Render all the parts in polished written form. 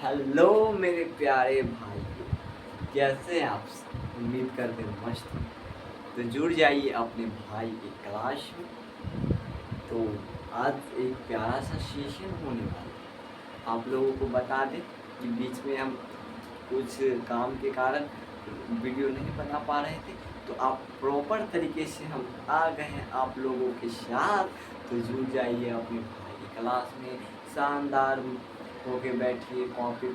Hello मेरे प्यारे भाई, कैसे हैं आप सब? उम्मीद करते हैं मस्त हैं। तो जुड़ जाइए अपने भाई की क्लास में। तो आज एक प्यारा सा सेशन होने वाला है। आप लोगों को बता दें कि बीच में हम कुछ काम के कारण वीडियो नहीं बना पा रहे थे, तो आप प्रॉपर तरीके से हम आ गए हैं आप लोगों के साथ। तो जुड़ जाइए अपने भाई की क्लास में, शानदार होके बैठिए, कॉपी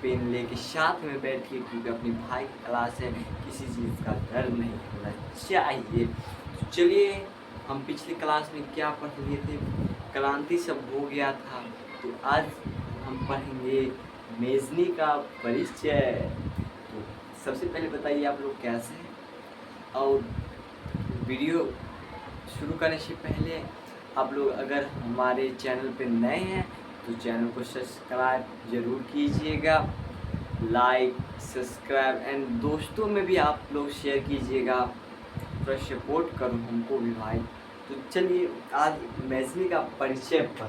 पेन लेके साथ में बैठिए, क्योंकि अपनी भाई की क्लास है, किसी चीज़ का डर नहीं होना चाहिए। तो चलिए, हम पिछली क्लास में क्या पढ़ लिए थे, क्रांति सब हो गया था। तो आज हम पढ़ेंगे मेजनी का परिचय। तो सबसे पहले बताइए आप लोग कैसे हैं, और वीडियो शुरू करने से पहले आप लोग अगर हमारे चैनल पे नए हैं तो चैनल को सब्सक्राइब ज़रूर कीजिएगा, लाइक सब्सक्राइब एंड दोस्तों में भी आप लोग शेयर कीजिएगा, थोड़ा सपोर्ट करो हमको भी भाई। तो चलिए, आज मैथिली का परिचय पर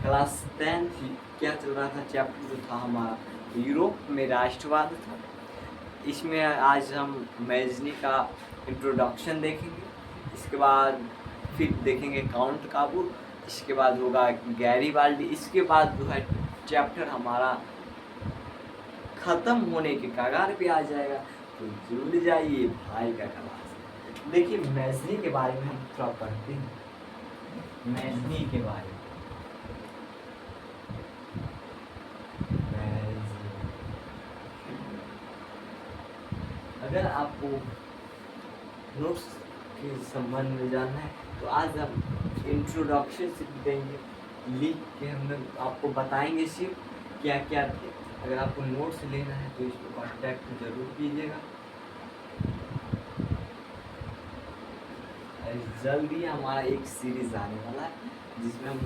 क्लास 10 थी, क्या चल रहा था, चैप्टर जो था हमारा यूरोप में राष्ट्रवाद था। इसमें आज हम मैजनी का इंट्रोडक्शन देखेंगे, इसके बाद फिर देखेंगे काउंट काबूल, इसके बाद होगा गैरीबाल्डी, इसके बाद जो है चैप्टर हमारा ख़त्म होने के कगार पे आ जाएगा। तो जुड़ जाइए भाई का क्लास। देखिए, मैजनी के बारे में हम थोड़ा पढ़ते हैं, मैजनी के बारे में। अगर आपको नोट्स के संबंध में जानना है तो आज हम इंट्रोडक्शन से देंगे, लिख के हम आपको बताएंगे सिर्फ क्या क्या थे। अगर आपको नोट्स लेना है तो इसको कांटेक्ट जरूर कीजिएगा। जल्दी हमारा एक सीरीज आने वाला है जिसमें हम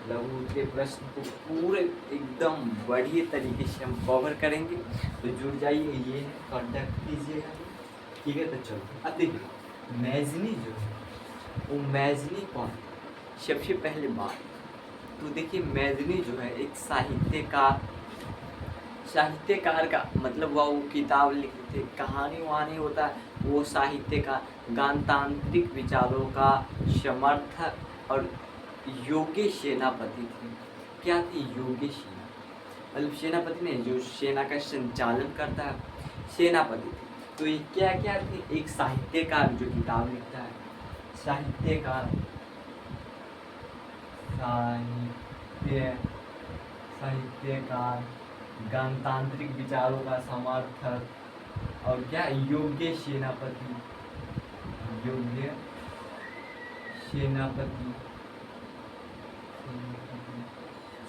लघु के प्रश्न को पूरे एकदम बढ़िया तरीके से हम कवर करेंगे। तो जुड़ जाइए, ये कांटेक्ट कीजिएगा, ठीक है। तो चलो, अब देखिए मैजनी जो है वो मैजनी कौन है। सबसे पहले बात तो देखिए, मैजनी जो है एक साहित्यकार का मतलब वो किताब लिखते थे, कहानी वहानी होता है, वो साहित्य का गणतांत्रिक विचारों का समर्थक और योग्य सेनापति थे। क्या थी योग्य सेना, मतलब सेनापति नहीं, जो सेना का संचालन करता है, सेनापति थे। तो ये क्या क्या थे, एक साहित्यकार जो किताब लिखता है, साहित्यकार, साहित्यकार, गणतांत्रिक विचारों का समर्थक और क्या योग्य सेनापति, योग्य सेनापति।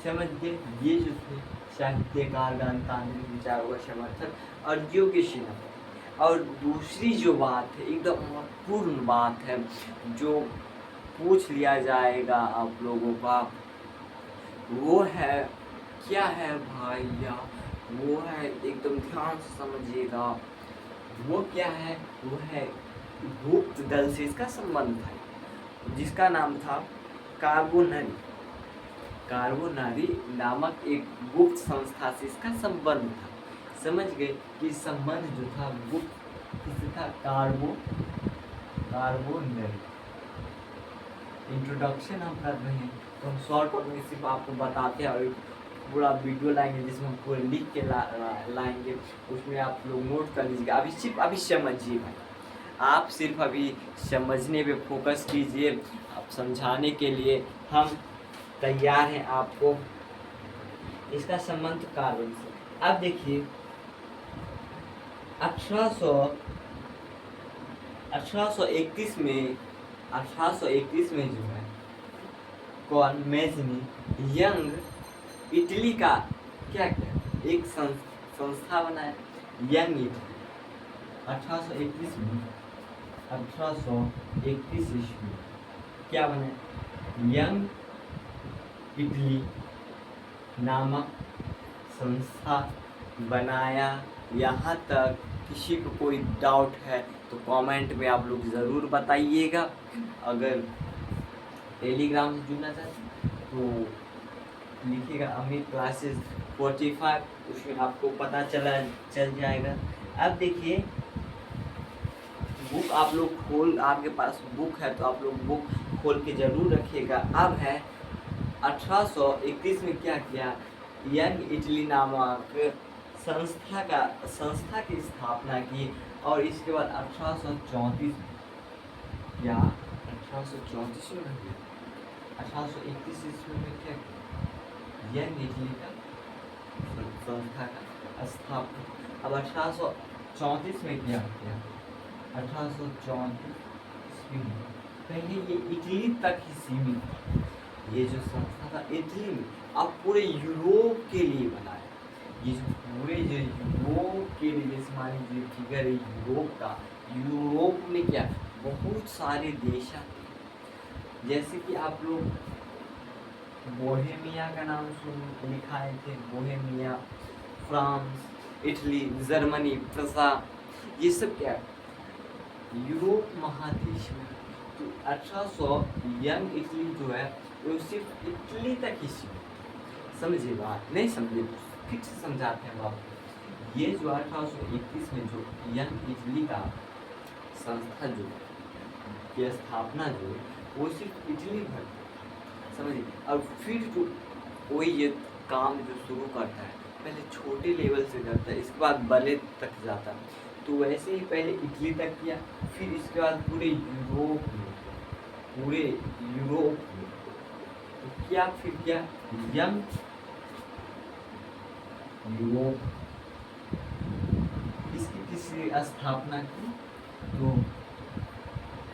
समझ गए, ये जो थे साहित्यकार, गणतांत्रिक विचारों का समर्थक और योग्य सेनापति। और दूसरी जो बात है, एकदम महत्वपूर्ण बात है, जो पूछ लिया जाएगा आप लोगों का, वो है क्या है भैया, वो है एकदम ध्यान से समझिएगा, वो क्या है, वो है गुप्त दल से इसका संबंध था, जिसका नाम था कार्बोनरी। कार्बोनरी नामक एक गुप्त संस्था से इसका संबंध था। समझ गए कि संबंध जो था गुप्त किससे था, कार्बोनरी। इंट्रोडक्शन हम कर रहे हैं तो हम शॉर्ट में सिर्फ आपको बताते हैं, और पूरा वीडियो लाएंगे जिसमें हम पूरा लिख के लाएंगे, उसमें आप लोग नोट कर लीजिएगा। अभी समझिए भाई, आप सिर्फ अभी समझने पे फोकस कीजिए, आप समझाने के लिए हम तैयार हैं आपको। इसका संबंध कार्बन से। अब देखिए 1831 में जो है कौन, मैजनी यंग इटली का क्या एक संस्था बनाया, यंग इटली। 1831 ईस्वी क्या बनाया, यंग इटली नामक संस्था बनाया। यहाँ तक किसी को कोई डाउट है तो कमेंट में आप लोग ज़रूर बताइएगा। अगर टेलीग्राम से जुड़ना चाहते तो लिखिएगा अमित क्लासेस 45, उसमें आपको पता चल जाएगा। अब देखिए बुक आप लोग खोल, आपके पास बुक है तो आप लोग बुक खोल के ज़रूर रखिएगा। अब है 1831 में क्या किया, यंग इटली नामक संस्था की स्थापना की। और इसके बाद 1834 या 1834 में 1831 ईस्वी में क्या किया, यंग इटली का संस्था का स्थापना। अब 1834 में क्या किया, 1834 ईस्वी में पहले ये इटली तक ही सीमित था। ये जो संस्था था इटली में, अब पूरे यूरोप के लिए बनाया। ये जो पूरे जो यूरोप के लिए, जैसे मान लीजिए फिगर है यूरोप का, यूरोप में क्या बहुत सारे देश आते, जैसे कि आप लोग बोहेमिया का नाम सुन लिखाए थे, बोहेमिया, फ्रांस, इटली, जर्मनी, प्रसा, ये सब क्या यूरोप महादेश में। तो 1800 यंग इटली जो है वो सिर्फ इटली तक ही सीमित, समझिए बात, नहीं समझे फिर से समझाते हैं आपको। ये जो 1831 में जो यंग इटली का संस्था जो की स्थापना जो वो सिर्फ इटली भर, समझिए। और फिर जो वही ये काम जो शुरू करता है पहले छोटे लेवल से करता है, इसके बाद बड़े तक जाता है। तो वैसे ही पहले इटली तक किया, फिर इसके बाद पूरे यूरोप में, पूरे यूरोप में तो क्या, फिर क्या यंग यूरोप इसकी किसी स्थापना की। तो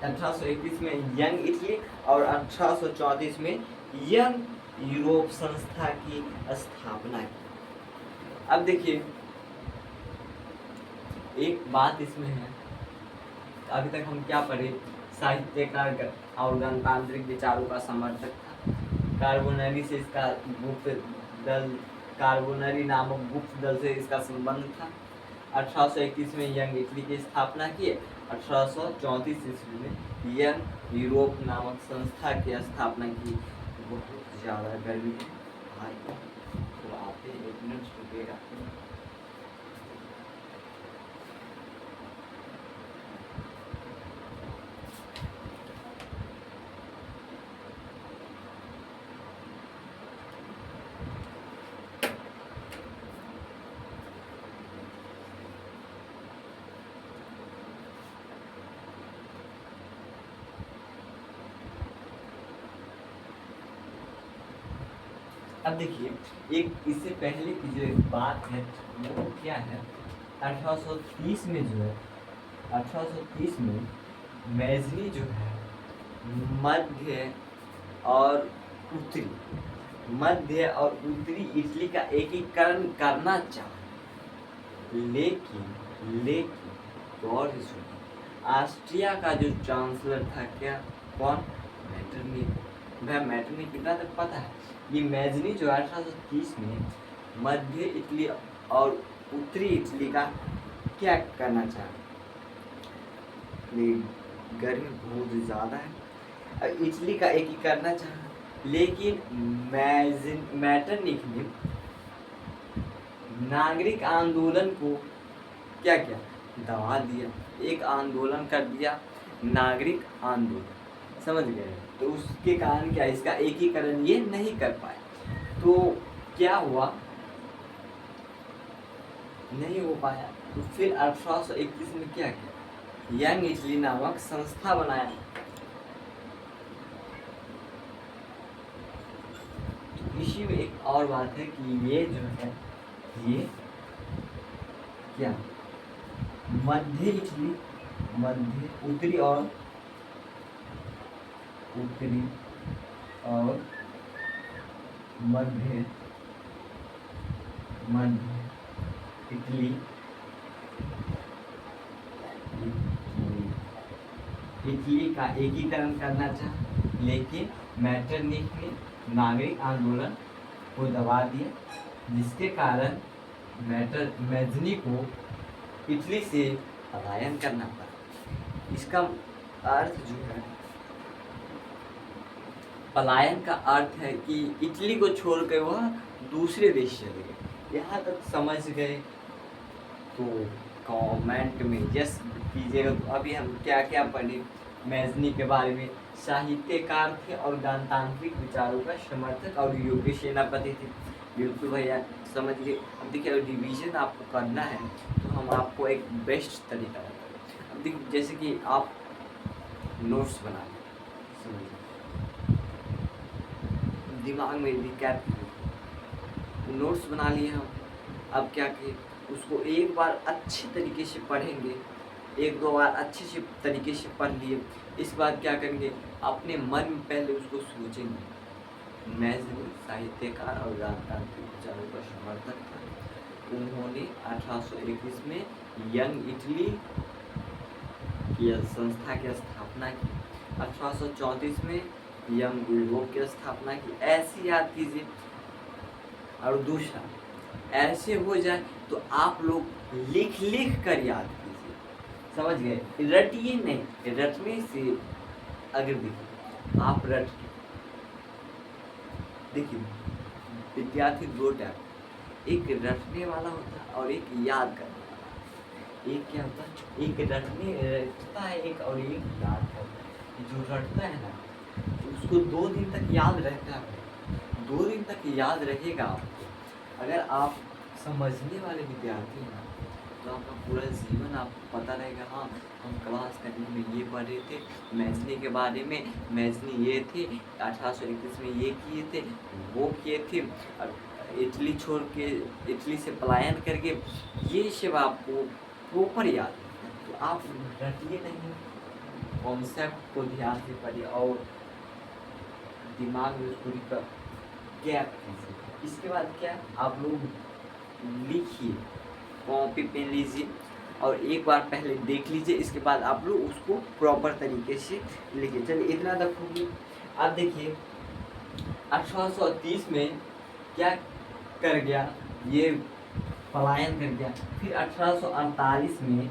1831 में यंग इटली और 1834 में यंग यूरोप संस्था की स्थापना की। अब देखिए एक बात इसमें है, अभी तक हम क्या पढ़े, साहित्यकार और गणतांत्रिक विचारों का समर्थक था। कार्बोनरी से इसका गुप्त दल, कार्बोनरी नामक गुप्त दल से इसका संबंध था। 1831 में यंग इटली की स्थापना की, 1834 ईस्वी में यंग यूरोप नामक संस्था की स्थापना की। बहुत ज़्यादा गर्मी है भाई, तो आते 1 मिनट रुकेगा। अब देखिए एक इससे पहले की जो एक बात है वो क्या है, 1830 में जो है, 1830 में मैजनी जो है मध्य और उत्तरी, मध्य और उत्तरी इटली का एकीकरण करना चाहा, लेकिन गौर से सुनिए, ऑस्ट्रिया का जो चांसलर था क्या, कौन, मेटरनिख। वह मेटरनिख कितना तक पता है, ये मैजनी जो 1830 में मध्य इटली और उत्तरी इटली का क्या करना चाहा, गर्मी बहुत ज़्यादा है, इटली का एक ही करना चाहा, लेकिन मैटरनिख ने नागरिक आंदोलन को क्या किया, दबा दिया, एक आंदोलन कर दिया, नागरिक आंदोलन, समझ गए। तो उसके कारण क्या, इसका एकीकरण ये नहीं कर पाए। तो क्या हुआ, नहीं हो पाया। तो फिर 1831 में क्या किया, यंग इटली नामक संस्था बनाया। तो इसी में एक और बात है कि ये जो है ये क्या, मध्य इटली, मध्य उत्तरी और मध्य इटली का एकीकरण करना चाहा, लेकिन मैटरनिख ने नागरिक आंदोलन को दबा दिया, जिसके कारण मैजनी को इटली से पलायन करना पड़ा। इसका अर्थ जो है पलायन का अर्थ है कि इटली को छोड़कर वह दूसरे देश चले गए। यहाँ तक समझ गए तो कमेंट में यस कीजिएगा। तो अभी हम क्या क्या पढ़े मैजनी के बारे में। साहित्यकार थे और गणतांत्रिक विचारों का समर्थक और योग्य सेनापति थे। बिल्कुल भैया समझ गए। अब देखिए डिवीजन आपको करना है तो हम आपको एक बेस्ट तरीका बताएं। अब देखिए जैसे कि आप नोट्स बना लें, समझिए दिमाग में रिकैप नोट्स बना लिए हम। अब क्या कि उसको एक बार अच्छे तरीके से पढ़ेंगे, एक दो बार अच्छे से तरीके से पढ़ लिए। इस बार क्या करेंगे अपने मन में पहले उसको सोचेंगे। मैजनी साहित्यकार और गणतांत्रिक विचारों का समर्थक था। उन्होंने 1821 में यंग इटली की संस्था की स्थापना की। 1834 में यंग यूरोप की स्थापना की। ऐसे याद कीजिए। और दूसरा ऐसे हो जाए तो आप लोग लिख लिख कर याद कीजिए, समझ गए। रटिए नहीं, रटने से अगर देखिए आप रट देखिए विद्यार्थी दो टाइप, एक रटने वाला होता है और एक याद करने वाला। एक क्या होता है, एक रटता है एक और एक याद करता है। जो रटता है ना उसको 2 दिन तक याद रहता है, 2 दिन तक याद रहेगा आपको। अगर आप समझने वाले विद्यार्थी हैं तो आपका पूरा जीवन आपको पता रहेगा। हाँ हम क्लास 10 में ये पढ़ रहे थे मैजनी के बारे में, मैजनी ये थे 1821 में ये किए थे वो किए थे, और इटली छोड़ के इटली से पलायन करके ये सब आपको प्रॉपर याद है। तो आप रटिए नहीं, कॉन्सेप्ट को ध्यान से पढ़िए और दिमाग में उसको गैप कीजिए। इसके बाद क्या आप लोग लिखिए, कॉपी पेन लीजिए और एक बार पहले देख लीजिए। इसके बाद आप लोग उसको प्रॉपर तरीके से लिखिए। चलिए इतना तक होगी। अब देखिए 1830 में क्या कर गया, ये पलायन कर गया। फिर 1848 में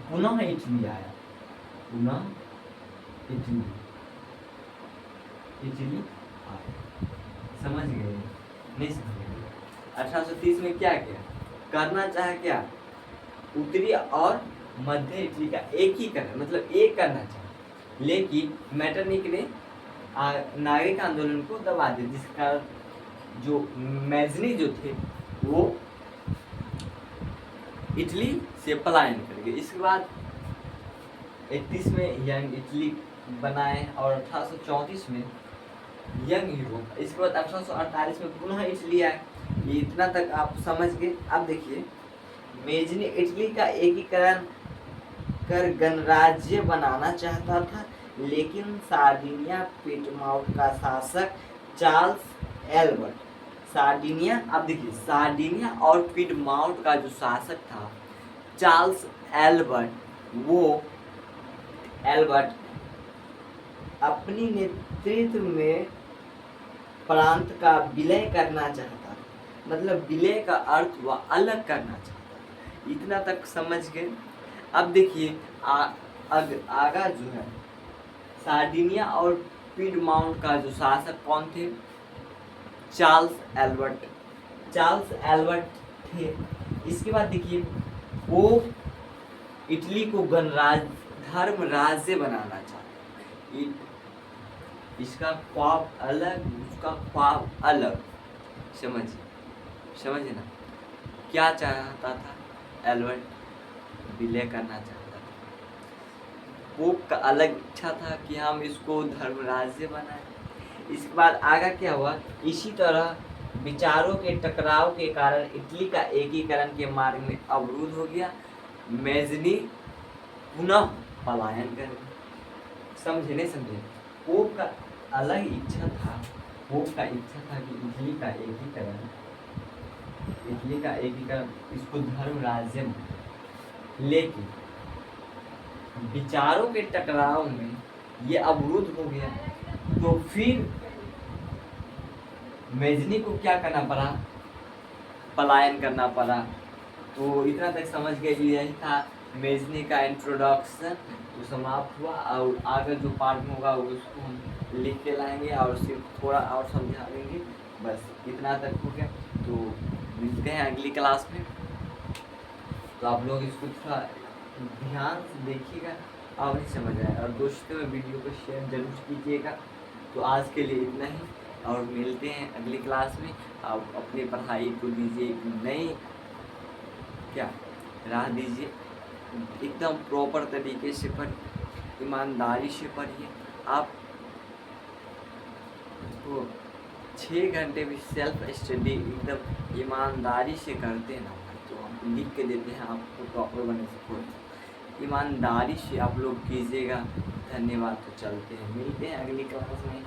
पुनः इटली आया, पुनः इटली आया। समझ गए नहीं समझ गए। 1830 में क्या किया, करना चाहे क्या, उत्तरी और मध्य इटली का एकीकरण, मतलब एक करना चाहे। लेकिन मेटरनिक ने नागरिक आंदोलन को दबा दिया, जिस कारण जो मैजनी जो थे वो इटली से पलायन कर गए। इसके बाद 31 में यंग इटली बनाए और 1834 में यंग यूरोप। इसके बाद 1848 में पुनः इटली आए। ये इतना तक आप समझ गए। अब देखिए मैजनी इटली का एकीकरण कर गणराज्य बनाना चाहता था, लेकिन सार्डिनिया पिटमाउथ का शासक चार्ल्स एल्बर्ट सार्डिनिया, अब देखिए सार्डिनिया और पिटमाउथ का जो शासक था चार्ल्स एल्बर्ट, वो एल्बर्ट अपनी नेतृत्व में प्रांत का विलय करना चाहता, मतलब विलय का अर्थ वह अलग करना चाहता। इतना तक समझ गए। अब देखिए आगा जो है सार्डिनिया और पिडमाउंट का जो शासक कौन थे, चार्ल्स एल्बर्ट थे। इसके बाद देखिए वो इटली को धर्म राज्य बनाना चाहते। इसका ख्वाब अलग, उसका ख्वाब अलग। समझिए ना, क्या चाहता था एल्बर्ट, विलय करना चाहता था। पोप का अलग इच्छा था कि हम इसको धर्म राज्य बनाएं। इसके बाद आगे क्या हुआ, इसी तरह विचारों के टकराव के कारण इटली का एकीकरण के मार्ग में अवरुद्ध हो गया। मैजनी पुनः पलायन कर गए। समझे नहीं समझे, पोप का अलग इच्छा था, पोप का इच्छा था कि इटली का एकीकरण इसको धर्म राज्य में, लेकिन विचारों के टकराव में ये अवरुद्ध हो गया। तो फिर मैजनी को क्या करना पड़ा, पलायन करना पड़ा। तो इतना तक समझ गए। यही था मेजनी का इंट्रोडक्शन तो समाप्त हुआ, और आगे जो पार्ट में होगा उसको हम लिख के लाएंगे और सिर्फ थोड़ा और समझा देंगे। बस इतना तक हो गया, तो मिलते हैं अगली क्लास में। तो आप लोग इसको थोड़ा ध्यान से देखिएगा, आप नहीं समझ आएगा, और दोस्तों में वीडियो को शेयर जरूर कीजिएगा। तो आज के लिए इतना ही, और मिलते हैं अगली क्लास में। आप अपनी पढ़ाई को दीजिए एक नई क्या राह दीजिए, एकदम प्रॉपर तरीके से पढ़िए, ईमानदारी से पढ़िए। आप तो 6 घंटे भी सेल्फ स्टडी एकदम ईमानदारी से करते हैं ना, तो हम लिख के देते हैं आपको टॉपर बनने से कोई। ईमानदारी से आप लोग कीजिएगा। धन्यवाद। तो चलते हैं, मिलते हैं अगली क्लास में।